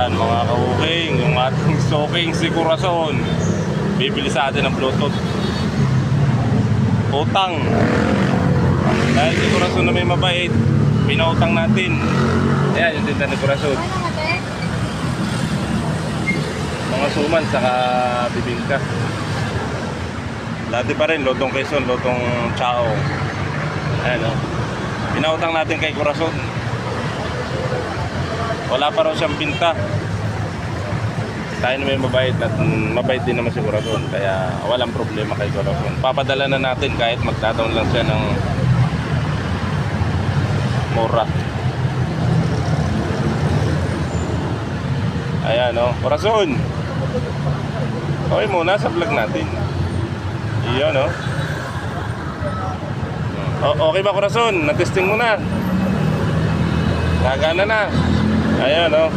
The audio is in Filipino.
Ayan mga kahuking, yung ating soking si Corazon. Bibili sa atin ng Bluetooth. Utang. Dahil si Corazon na may mabait, pinautang natin. Ayan yung tinta ni Corazon. Mga suman saka bibingka. Dati pa rin, lotong Quezon, lotong Chao. Ayan o. Pinautang natin kay Corazon. Wala pa raw siyang pinta. Tayo na may mabait at mabait din naman si Corazon. Kaya walang problema kay Corazon. Papadala na natin kahit magtataon lang siya ng mura. Ayan o. Corazon! Okay muna sa vlog natin. Iyon o. Okay ba Corazon? Natesting mo na. Gagana na. Ayan o.